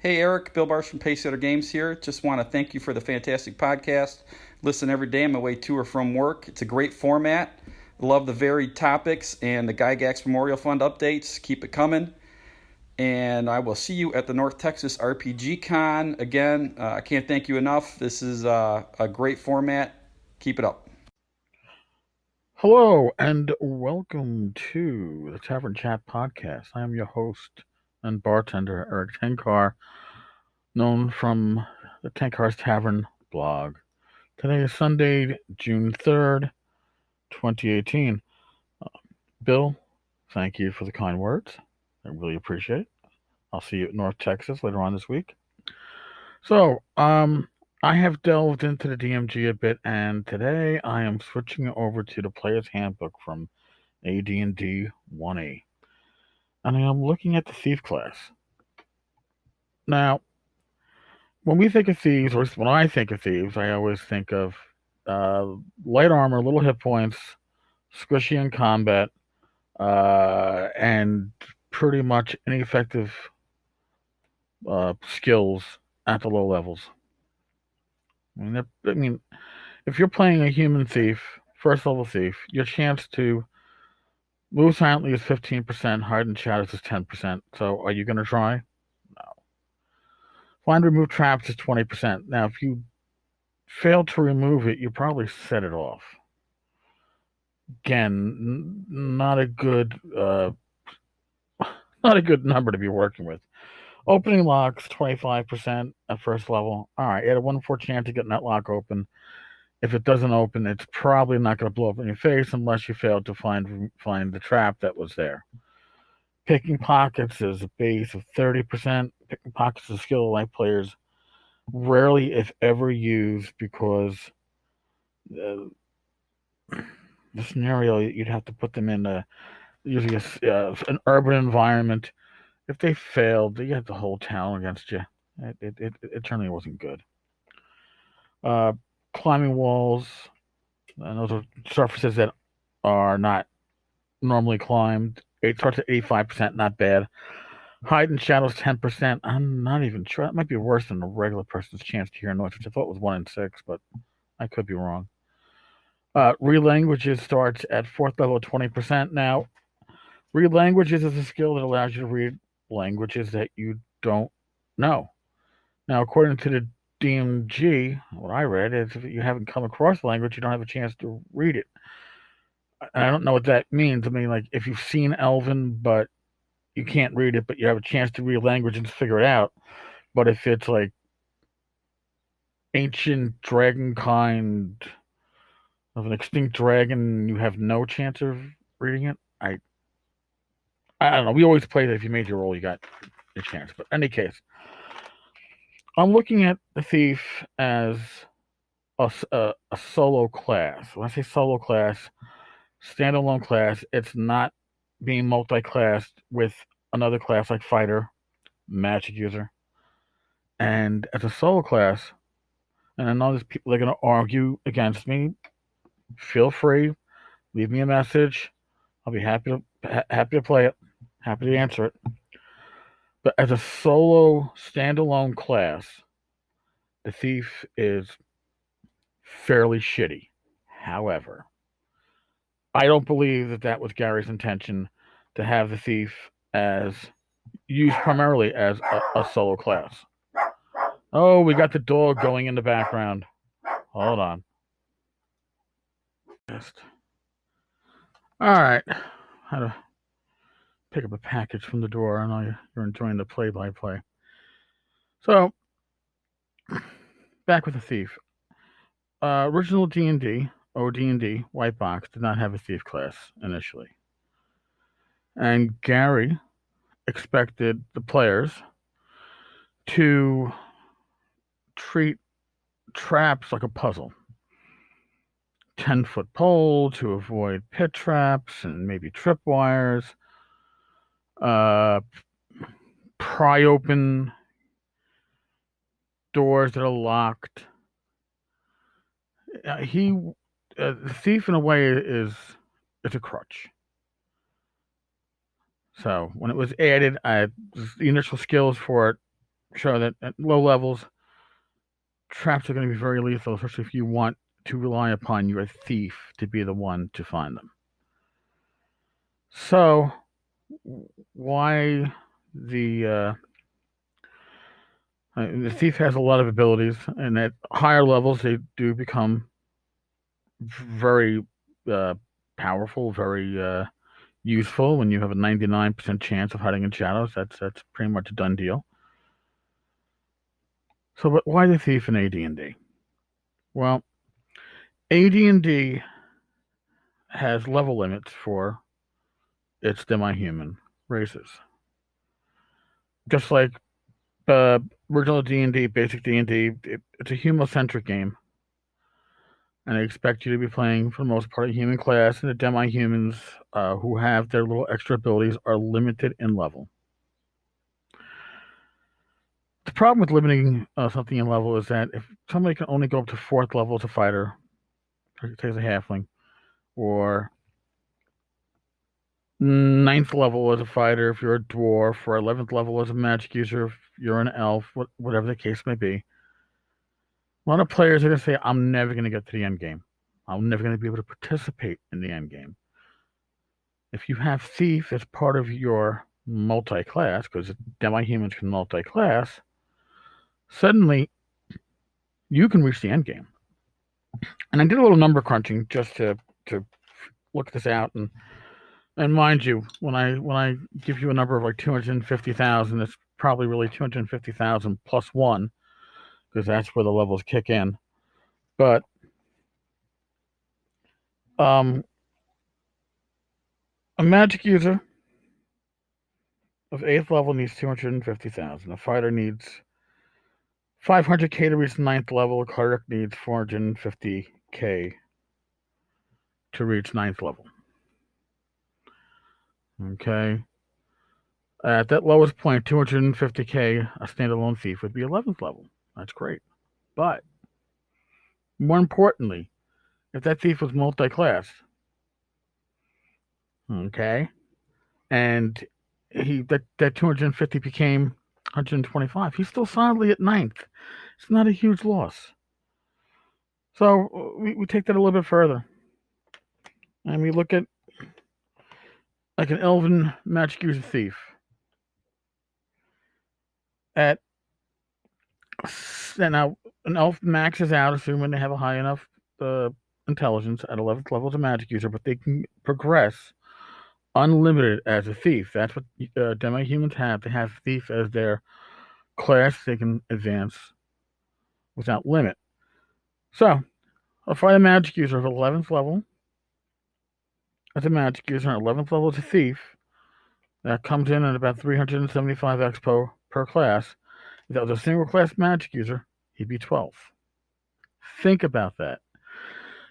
Hey Eric, Bill Barsh from Pacesetter Games here. Just want to thank you for the fantastic podcast. Listen every day on my way to or from work. It's a great format. Love the varied topics and the Gygax Memorial Fund updates. Keep it coming. And I will see you at the North Texas RPG Con. Again, I can't thank you enough. This is a great format. Keep it up. Hello and welcome to the Tavern Chat Podcast. I am your host and bartender, Eric Tenkar, known from the Tenkar's Tavern blog. Today is Sunday, June 3rd, 2018. Bill, thank you for the kind words. I really appreciate it. I'll see you at North Texas later on this week. So, I have delved into the DMG a bit, and today I am switching over to the Player's Handbook from AD&D 1A. And I am looking at the Thief class. Now, when we think of thieves, or when I think of thieves, I always think of light armor, little hit points, squishy in combat, and pretty much ineffective skills at the low levels. I mean, if you're playing a human thief, first level thief, your chance to move silently is 15%, hide in shadows is 10%. So are you going to try? No. Find remove traps is 20%. Now, if you fail to remove it, you probably set it off. Again, not a good number to be working with. Opening locks, 25% at first level. All right, you had a 1-4 chance to get that lock open. If it doesn't open, it's probably not going to blow up in your face unless you failed to find the trap that was there. Picking pockets is a base of 30%. Picking pockets is a skill light players rarely, if ever, use because the scenario you'd have to put them in usually an urban environment. If they failed, you had the whole town against you. It certainly wasn't good. Climbing walls, and those are surfaces that are not normally climbed. It starts at 85%, not bad. Hide in shadows, 10%. I'm not even sure. That might be worse than a regular person's chance to hear noise, which I thought was 1 in 6, but I could be wrong. Read languages starts at 4th level, 20%. Now, read languages is a skill that allows you to read languages that you don't know. Now, according to the DMG, what I read is if you haven't come across the language, you don't have a chance to read it. And I don't know what that means. I mean, like, if you've seen Elven, but you can't read it, but you have a chance to read language and figure it out. But if it's like ancient dragon kind of an extinct dragon, you have no chance of reading it. I don't know. We always play that if you made your roll, you got a chance. But in any case, I'm looking at the thief as a solo class. When I say solo class, standalone class, it's not being multi-classed with another class like fighter, magic user. And as a solo class, and I know there's people that are going to argue against me, feel free, leave me a message. I'll be happy to play it, happy to answer it. But as a solo standalone class, the thief is fairly shitty. However, I don't believe that was Gary's intention to have the thief as used primarily as a solo class. Oh, we got the dog going in the background. Hold on. All right. How to pick up a package from the door. I know you're enjoying the play-by-play. So, back with the thief. Original D&D, OD&D, White Box, did not have a thief class initially. And Gary expected the players to treat traps like a puzzle. 10-foot pole to avoid pit traps and maybe tripwires. Pry open doors that are locked. The thief in a way is a crutch. So when it was added, the initial skills for it show that at low levels, traps are going to be very lethal, especially if you want to rely upon your thief to be the one to find them. So, why the thief has a lot of abilities, and at higher levels they do become very uh, powerful, very useful. When you have a 99% chance of hiding in shadows, that's pretty much a done deal. So, but why the thief in AD&D? Well, AD&D has level limits for its demi-human races, just like uh, original D&D, basic D&D. It's a human-centric game, and I expect you to be playing for the most part a human class, and the demi-humans who have their little extra abilities are limited in level. The problem with limiting something in level is that if somebody can only go up to 4th level as a fighter, say as a halfling, or 9th level as a fighter if you're a dwarf, or 11th level as a magic user if you're an elf, whatever the case may be, a lot of players are going to say, I'm never going to get to the end game. I'm never going to be able to participate in the end game. If you have Thief as part of your multi-class, because demi-humans can multi-class, suddenly you can reach the end game. And I did a little number crunching just to look this out, and mind you, when I give you a number of like 250,000, it's probably really 250,000 plus one, because that's where the levels kick in. But a magic user of 8th level needs 250,000. A fighter needs 500k to reach 9th level. A cleric needs 450k to reach 9th level. Okay. At that lowest point, 250k, a standalone thief would be 11th level. That's great. But more importantly, if that thief was multi-class, okay, and that 250 became 125, he's still solidly at 9th. It's not a huge loss. So we take that a little bit further, and we look at like an elven magic user thief. At now, an elf maxes out, assuming they have a high enough intelligence at 11th level as a magic user, but they can progress unlimited as a thief. That's what demi-humans have. They have thief as their class. They can advance without limit. So, I'll find a magic user of 11th level as a magic user, and 11th level as a thief. That comes in at about 375 expo per class. If that was a single class magic user, he'd be 12th. Think about that.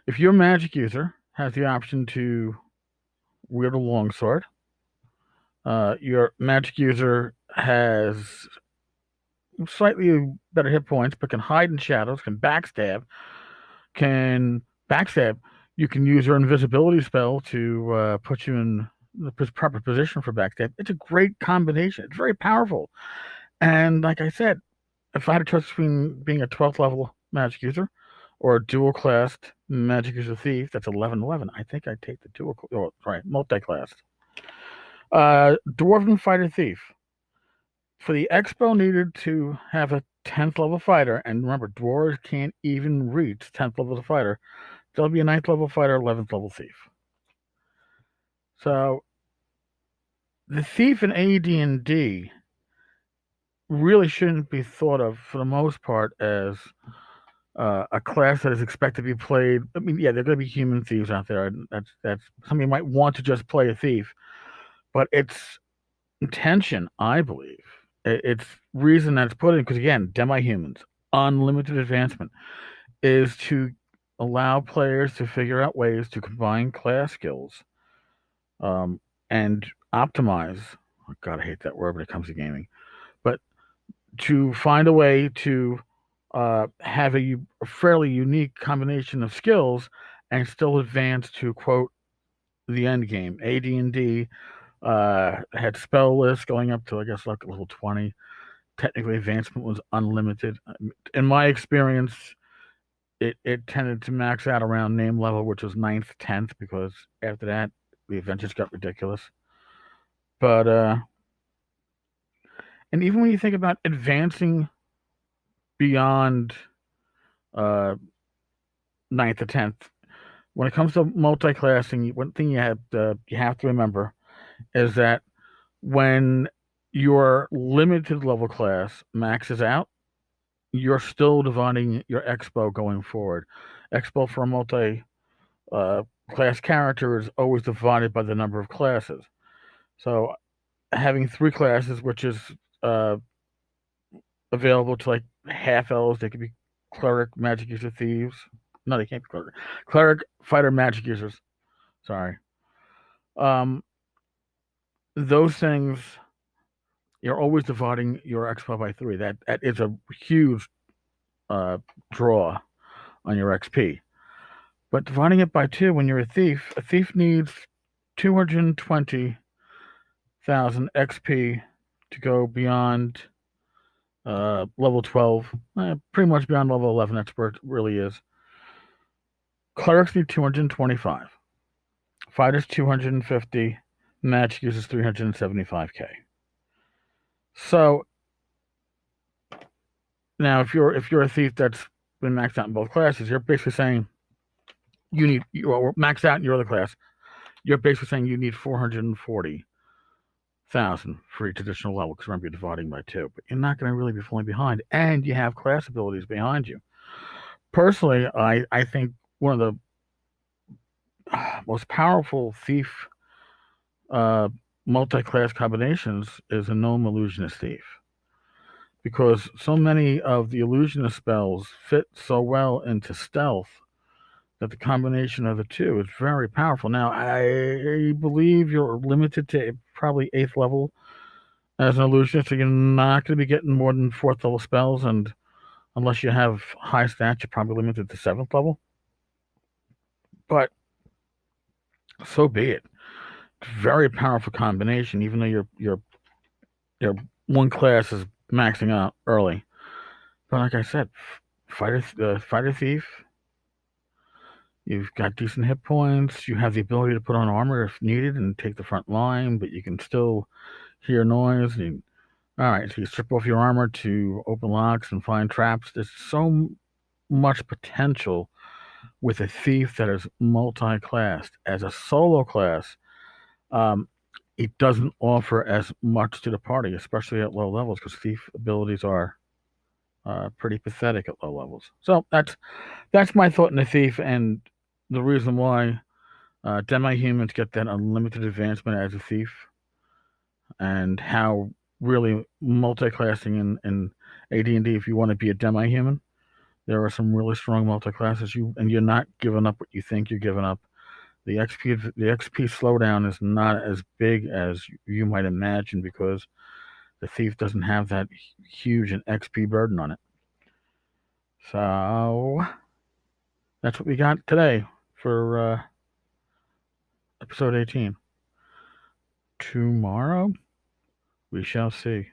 If your magic user has the option to wield a longsword, your magic user has slightly better hit points, but can hide in shadows, can backstab. You can use your invisibility spell to put you in the proper position for backstab. It's a great combination. It's very powerful. And like I said, if I had a choice between being a 12th level magic user or a dual classed magic user thief, that's 11-11. I think I'd take the multi-classed. Dwarven fighter thief. For the expo needed to have a 10th level fighter, and remember, dwarves can't even reach 10th level fighter, there'll be a 9th level fighter, 11th level thief. So, the thief in AD&D really shouldn't be thought of, for the most part, as a class that is expected to be played. I mean, yeah, there are going to be human thieves out there. That's somebody might want to just play a thief, but its intention, I believe, its reason that's put in, because again, demi-humans, unlimited advancement, is to allow players to figure out ways to combine class skills and optimize. Oh God, I hate that word when it comes to gaming, but to find a way to have a fairly unique combination of skills and still advance to quote the end game. AD&D had spell lists going up to I guess like level 20. technically advancement was unlimited. In my experience, it tended to max out around name level, which was 9th, 10th, because after that, the adventures got ridiculous. But, and even when you think about advancing beyond 9th or 10th, when it comes to multi-classing, one thing you have to remember is that when your limited level class maxes out, you're still dividing your expo going forward. Expo for a multi class character is always divided by the number of classes. So having 3 classes, which is available to like half elves, they could be cleric, magic user, thieves. No, they can't be cleric. Cleric, fighter, magic users. Sorry. Those things, you're always dividing your expo by 3. That is a huge draw on your XP. But dividing it by 2 when you're a thief needs 220,000 XP to go beyond level 12, pretty much beyond level 11. That's where it really is. Clerics need 225. Fighters 250. Magic uses 375k. So now, if you're a thief that's been maxed out in both classes, you're basically saying you maxed out in your other class. You're basically saying you need 440,000 for each additional level, because remember, you're dividing by 2. But you're not going to really be falling behind, and you have class abilities behind you. Personally, I think one of the most powerful thief multi-class combinations is a gnome illusionist thief, because so many of the illusionist spells fit so well into stealth that the combination of the two is very powerful. Now, I believe you're limited to probably 8th level as an illusionist, so you're not going to be getting more than 4th level spells, and unless you have high stats, you're probably limited to 7th level. But so be it. Very powerful combination, even though your one class is maxing out early. But like I said, fighter thief, you've got decent hit points. You have the ability to put on armor if needed and take the front line, but you can still hear noise. And all right, so you strip off your armor to open locks and find traps. There's so much potential with a thief that is multi-classed. As a solo class, it doesn't offer as much to the party, especially at low levels, because thief abilities are pretty pathetic at low levels. So that's my thought on the thief, and the reason why demi-humans get that unlimited advancement as a thief, and how really multi-classing in AD&D, if you want to be a demi-human, there are some really strong multi-classes. You're not giving up what you think you're giving up. The XP slowdown is not as big as you might imagine, because the thief doesn't have that huge an XP burden on it. So that's what we got today for episode 18. Tomorrow, we shall see.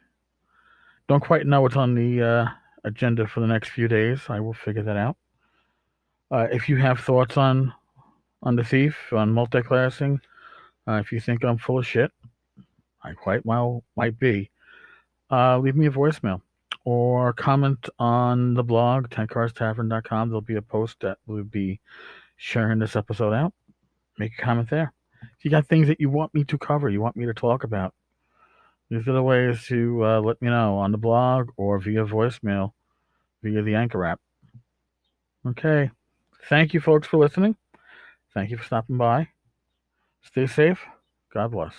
Don't quite know what's on the agenda for the next few days. I will figure that out. If you have thoughts on the thief, on multi-classing, if you think I'm full of shit, I quite well might be, leave me a voicemail or comment on the blog, 10carstavern.com. There'll be a post that will be sharing this episode out. Make a comment there. If you got things that you want me to cover, you want me to talk about, these are the ways to let me know on the blog or via voicemail via the Anchor app. Okay. Thank you, folks, for listening. Thank you for stopping by. Stay safe. God bless.